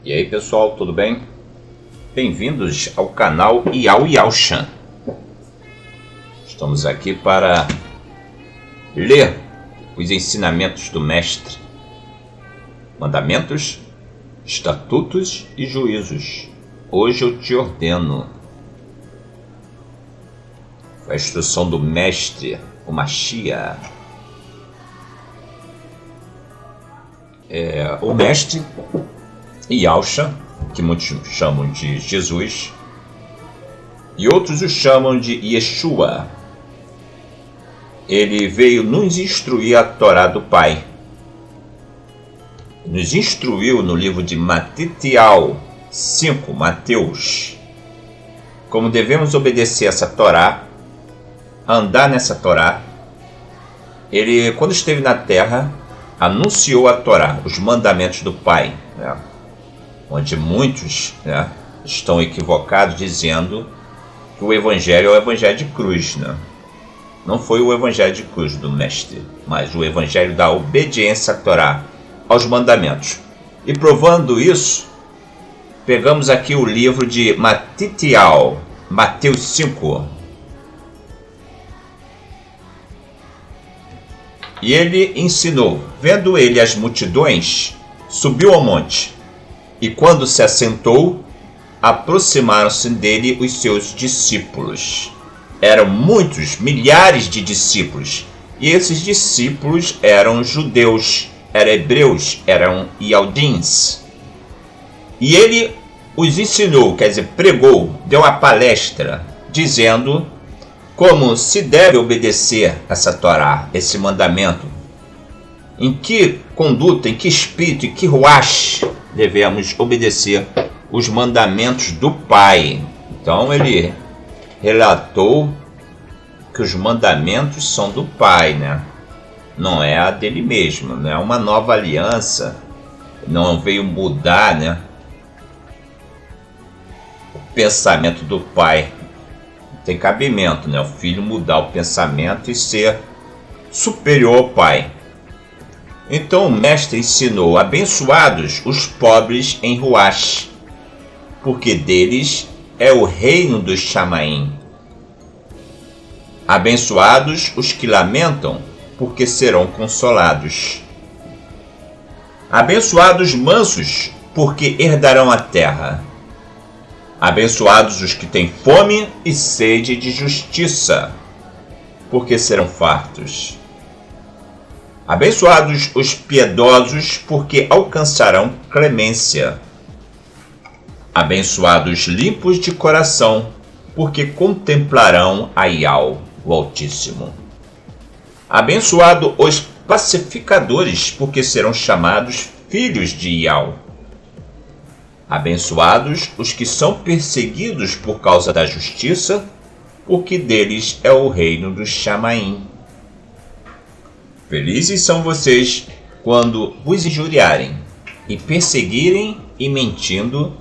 E aí pessoal, tudo bem? Bem-vindos ao canal Yao Yao Chan. Estamos aqui para ler os ensinamentos do Mestre, mandamentos, estatutos e juízos. Hoje eu te ordeno. A instrução do Mestre, o Mashiach. O Mestre Yahshua, que muitos chamam de Jesus, e outros o chamam de Yeshua. Ele veio nos instruir a Torá do Pai. Nos instruiu no livro de Matitial 5, Mateus, como devemos obedecer essa Torá, andar nessa Torá. Ele, quando esteve na terra, anunciou a Torá, os mandamentos do Pai, onde muitos estão equivocados dizendo que o Evangelho é o Evangelho de cruz. Não foi o Evangelho de cruz do Mestre, mas o Evangelho da obediência à Torá, aos mandamentos. E provando isso, pegamos aqui o livro de Matitial, Mateus 5. E ele ensinou, vendo ele as multidões, subiu ao monte, e quando se assentou, aproximaram-se dele os seus discípulos. Eram muitos, milhares de discípulos, e esses discípulos eram judeus, eram hebreus, eram ialdins. E ele os ensinou, quer dizer, pregou, deu uma palestra, dizendo como se deve obedecer essa Torá, esse mandamento, em que conduta, em que espírito, em que ruach devemos obedecer os mandamentos do Pai. Então ele relatou que os mandamentos são do Pai, não é a dele mesmo, não é uma nova aliança, não veio mudar o pensamento do Pai. Tem cabimento, o filho mudar o pensamento e ser superior ao pai. Então o Mestre ensinou: abençoados os pobres em ruach, porque deles é o reino dos Chamaim. Abençoados os que lamentam, porque serão consolados. Abençoados mansos, porque herdarão a terra. Abençoados os que têm fome e sede de justiça, porque serão fartos. Abençoados os piedosos, porque alcançarão clemência. Abençoados limpos de coração, porque contemplarão a Yahweh, o Altíssimo. Abençoados os pacificadores, porque serão chamados filhos de Yahweh. Abençoados os que são perseguidos por causa da justiça, porque deles é o reino dos Chamaim. Felizes são vocês quando vos injuriarem e perseguirem e mentindo,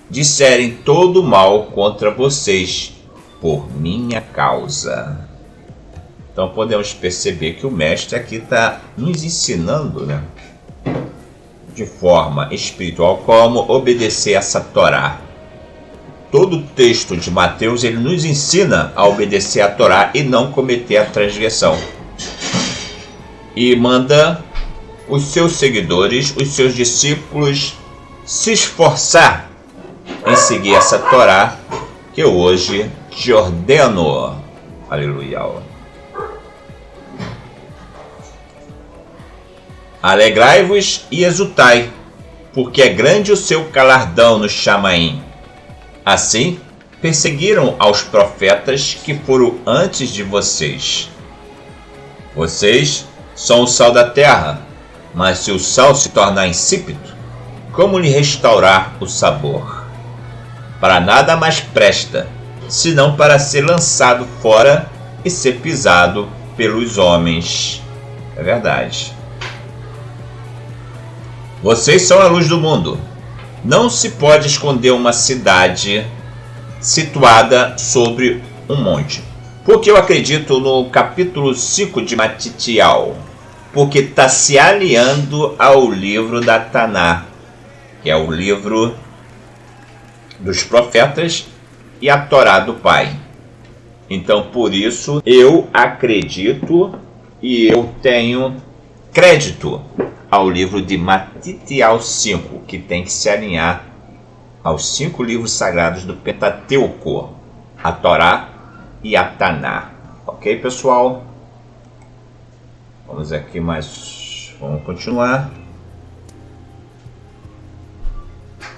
disserem todo mal contra vocês por minha causa. Então podemos perceber que o Mestre aqui está nos ensinando, de forma espiritual, como obedecer essa Torá. Todo o texto de Mateus ele nos ensina a obedecer a Torá e não cometer a transgressão. E manda os seus seguidores, os seus discípulos, se esforçar em seguir essa Torá que eu hoje te ordeno. Aleluia. Alegrai-vos e exultai, porque é grande o seu galardão no Chamaim. Assim, perseguiram aos profetas que foram antes de vocês. Vocês são o sal da terra, mas se o sal se tornar insípido, como lhe restaurar o sabor? Para nada mais presta, senão para ser lançado fora e ser pisado pelos homens. É verdade. Vocês são a luz do mundo. Não se pode esconder uma cidade situada sobre um monte. Porque eu acredito no capítulo 5 de Matitial. Porque está se aliando ao livro da Taná. que é o livro dos profetas, e a Torá do Pai. Então, por isso, eu acredito e eu tenho crédito ao livro de Matitial 5, que tem que se alinhar aos 5 livros sagrados do Pentateuco, a Torá e a Taná. Ok, pessoal? Vamos aqui mais... Vamos continuar.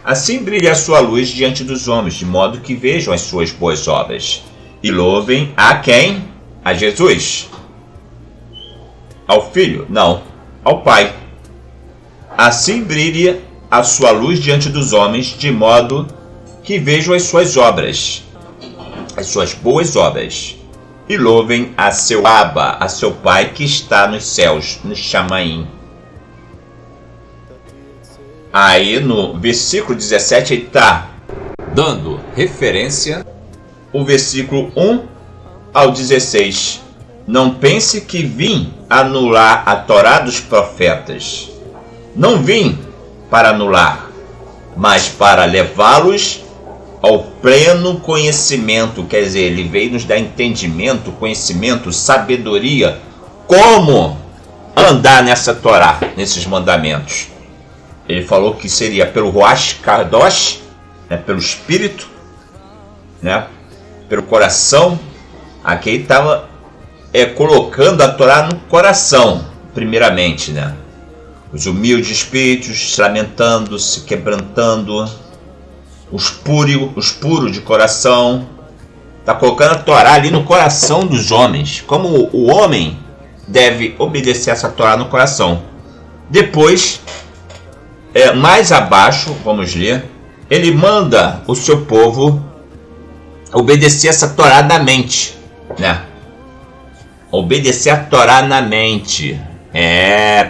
Assim brilha a sua luz diante dos homens, de modo que vejam as suas boas obras e louvem a quem? A Jesus? Ao Filho? Não, ao Pai. Assim brilha a sua luz diante dos homens, de modo que vejam as suas obras, as suas boas obras, e louvem a seu Abba, a seu Pai que está nos céus, no Chamaim. Aí no versículo 17 ele está dando referência o versículo 1 ao 16. Não pense que vim anular a Torá dos profetas. Não vim para anular, mas para levá-los ao pleno conhecimento. Quer dizer, ele veio nos dar entendimento, conhecimento, sabedoria, como andar nessa Torá, nesses mandamentos. Ele falou que seria pelo Ruach Kadosh, né, pelo Espírito, né, pelo coração. Aqui ele estava colocando a Torá no coração, primeiramente, né? Os humildes espíritos se lamentando, se quebrantando, os puros de coração. Está colocando a Torá ali no coração dos homens, como o homem deve obedecer essa Torá no coração. Depois, mais abaixo, vamos ler, ele manda o seu povo obedecer essa Torá na mente, né? Obedecer a Torá na mente.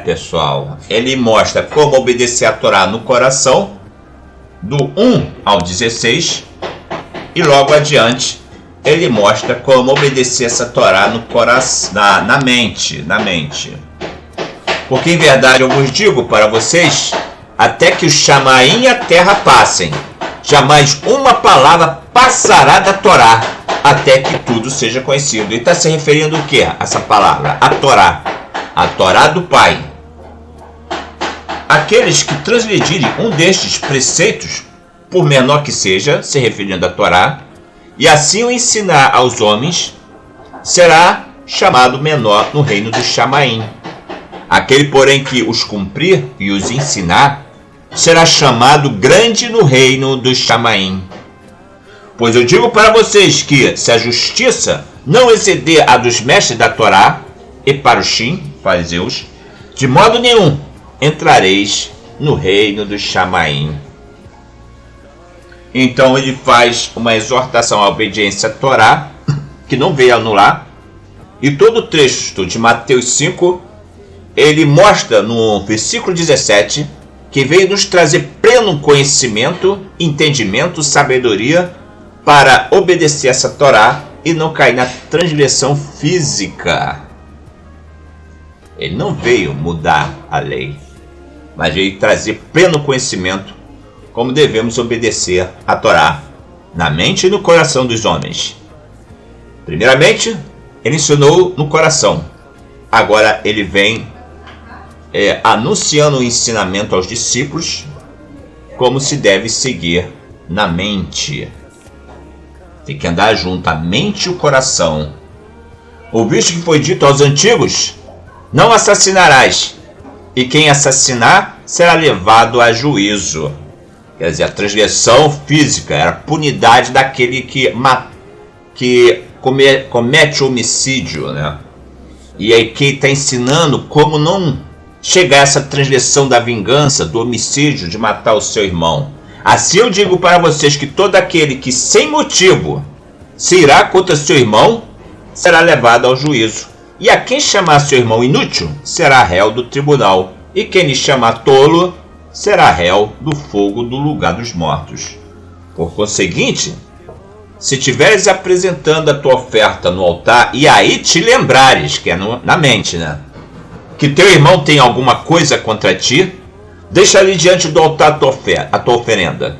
Pessoal, ele mostra como obedecer a Torá no coração, do 1 ao 16, e logo adiante ele mostra como obedecer essa Torá no coração, na mente. Porque em verdade eu vos digo para vocês, até que o Chamaim e a terra passem, jamais uma palavra passará da Torá, até que tudo seja conhecido. Ele está se referindo o que? Essa palavra, a Torá do Pai. Aqueles que transgredirem um destes preceitos, por menor que seja, se referindo à Torá, e assim o ensinar aos homens, será chamado menor no reino do Chamaim. Aquele, porém, que os cumprir e os ensinar, será chamado grande no reino do Chamaim. Pois eu digo para vocês que, se a justiça não exceder a dos mestres da Torá, e para os fariseus, de modo nenhum entrareis no reino do Chamaim. Então ele faz uma exortação à obediência à Torá, que não veio anular, e todo o trecho de Mateus 5, ele mostra no versículo 17, que veio nos trazer pleno conhecimento, entendimento, sabedoria, para obedecer essa Torá e não cair na transgressão física. Ele não veio mudar a lei, mas veio trazer pleno conhecimento como devemos obedecer a Torá na mente e no coração dos homens. Primeiramente, ele ensinou no coração. Agora ele vem anunciando o ensinamento aos discípulos como se deve seguir na mente. Tem que andar junto a mente e o coração. Ouviste que foi dito aos antigos: não assassinarás, e quem assassinar será levado a juízo. Quer dizer, a transgressão física era a punidade daquele que comete homicídio, né? E aí que está ensinando como não chegar a essa transgressão da vingança, do homicídio, de matar o seu irmão. Assim eu digo para vocês que todo aquele que sem motivo se irá contra seu irmão será levado ao juízo. E a quem chamar seu irmão inútil será réu do tribunal, e quem lhe chamar tolo será réu do fogo do lugar dos mortos. Por conseguinte, se tiveres apresentando a tua oferta no altar, e aí te lembrares, que é na mente, né, que teu irmão tem alguma coisa contra ti, Deixa ali diante do altar a tua oferenda,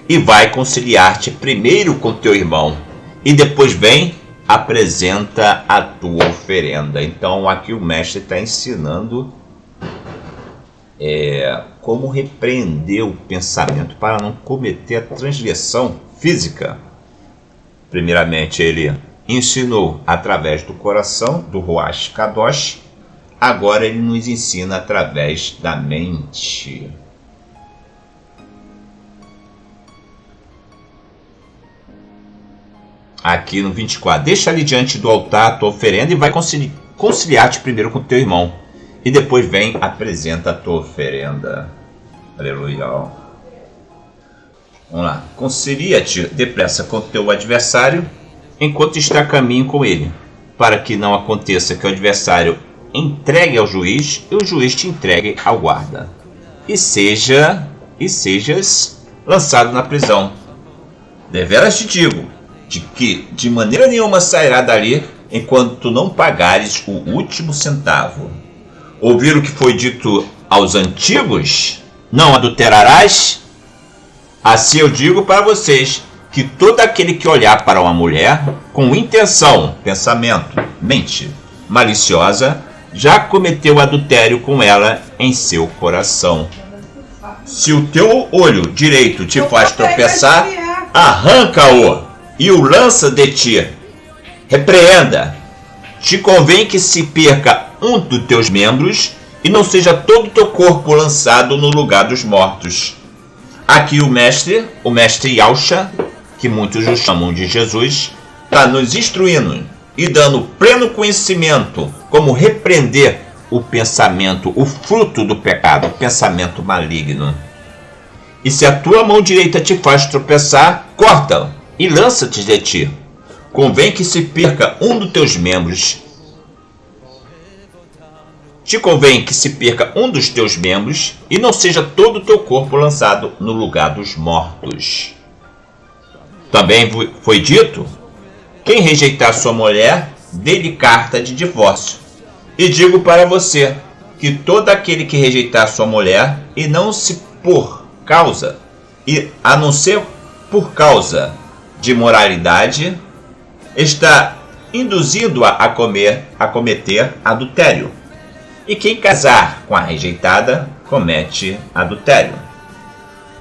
e vai conciliar-te primeiro com teu irmão, e depois vem, apresenta a tua oferenda. Então aqui o mestre está ensinando como repreender o pensamento para não cometer a transgressão física. Primeiramente ele ensinou através do coração, do Ruach Kadosh. Agora ele nos ensina através da mente. Aqui no 24, deixa ali diante do altar a tua oferenda e vai conciliar-te primeiro com teu irmão. E depois vem, apresenta a tua oferenda. Aleluia. Vamos lá. Concilia-te depressa com teu adversário enquanto está a caminho com ele, para que não aconteça que o adversário entregue ao juiz e o juiz te entregue ao guarda, e sejas lançado na prisão. Deveras te digo de que de maneira nenhuma sairá dali enquanto tu não pagares o último centavo. Ouviram o que foi dito aos antigos? Não adulterarás? Assim eu digo para vocês que todo aquele que olhar para uma mulher com intenção, pensamento, mente maliciosa, já cometeu adultério com ela em seu coração. Se o teu olho direito te faz tropeçar, arranca-o e o lança de ti. Repreenda. Te convém que se perca um dos teus membros e não seja todo o teu corpo lançado no lugar dos mortos. Aqui o mestre Yahshua, que muitos o chamam de Jesus, está nos instruindo e dando pleno conhecimento como repreender o pensamento, o fruto do pecado, o pensamento maligno. E se a tua mão direita te faz tropeçar, corta-o e lança-te de ti. Convém que se perca um dos teus membros. Te convém que se perca um dos teus membros e não seja todo o teu corpo lançado no lugar dos mortos. Também foi dito: quem rejeitar sua mulher, dê-lhe carta de divórcio. E digo para você que todo aquele que rejeitar sua mulher e não se por causa, e a não ser por causa de moralidade, está induzindo-a a cometer adultério. E quem casar com a rejeitada comete adultério.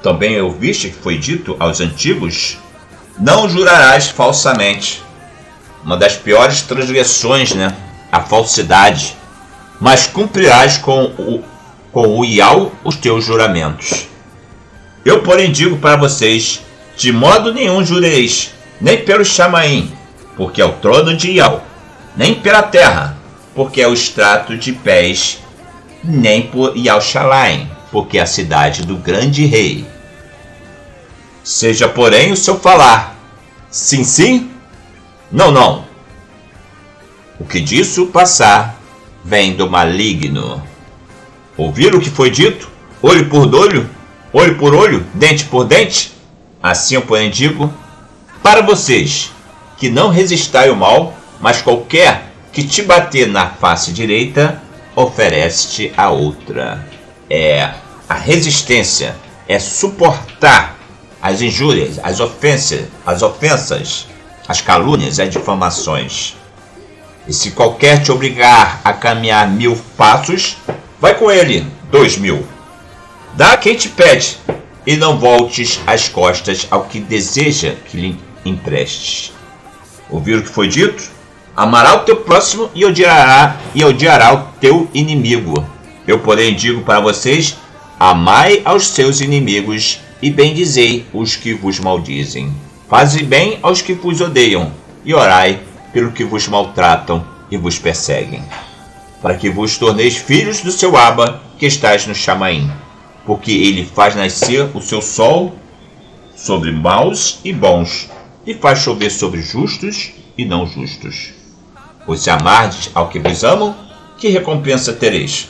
Também ouviste que foi dito aos antigos: não jurarás falsamente. Uma das piores transgressões, a falsidade. Mas cumprirás com o Ial os teus juramentos. Eu, porém, digo para vocês: de modo nenhum jureis, nem pelo Chamaim, porque é o trono de Ial, nem pela terra, porque é o estrato de pés, nem por Yahushalayim, porque é a cidade do grande rei. Seja, porém, o seu falar sim, sim, não, não. O que disso passar vem do maligno. Ouviram o que foi dito? Olho por olho, dente por dente? Assim eu, porém, digo para vocês que não resistai ao mal, mas qualquer que te bater na face direita, oferece-te a outra. A resistência é suportar as injúrias, as ofensas, as calúnias, as difamações. E se qualquer te obrigar a caminhar 1000 passos, vai com ele 2000. Dá a quem te pede, e não voltes as costas ao que deseja que lhe emprestes. Ouviram o que foi dito? Amará o teu próximo e odiará o teu inimigo. Eu, porém, digo para vocês: amai aos seus inimigos e bendizei os que vos maldizem. Fazei bem aos que vos odeiam e orai pelo que vos maltratam e vos perseguem, para que vos torneis filhos do seu Abba que estais no Chamaim, porque ele faz nascer o seu sol sobre maus e bons, e faz chover sobre justos e não justos. Pois se amardes ao que vos amam, que recompensa tereis?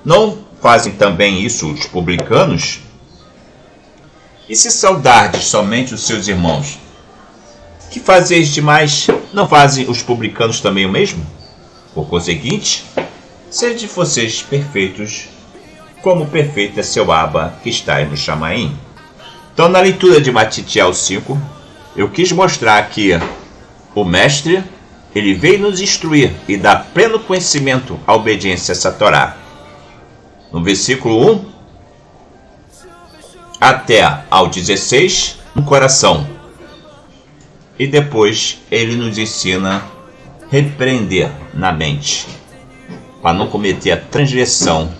Não fazem também isso os publicanos? E se saudardes somente os seus irmãos, que fazeis demais? Não fazem os publicanos também o mesmo? Por conseguinte, sede vocês perfeitos, como perfeito é seu Abba que está no Shamaim. Então, na leitura de Matitiel 5, eu quis mostrar que o Mestre, ele veio nos instruir e dar pleno conhecimento à obediência a essa Torá. No versículo 1 até ao 16, no coração. E depois ele nos ensina a repreender na mente, para não cometer a transgressão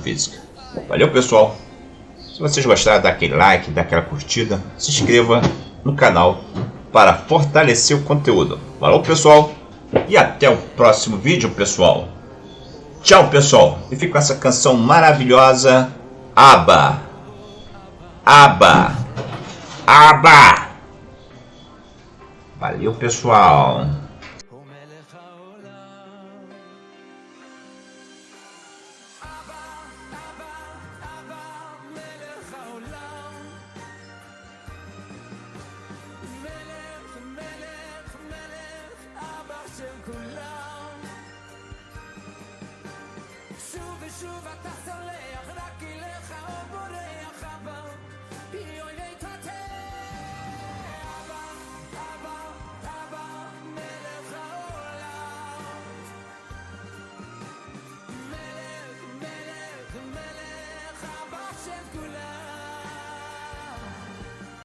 física. Valeu, pessoal! Se vocês gostaram, dá aquele like, dá aquela curtida, se inscreva no canal para fortalecer o conteúdo. Valeu, pessoal! E até o próximo vídeo, pessoal! Tchau, pessoal! E fica com essa canção maravilhosa, Abba! Abba! Abba! Valeu, pessoal! שוב ושוב אתה סולח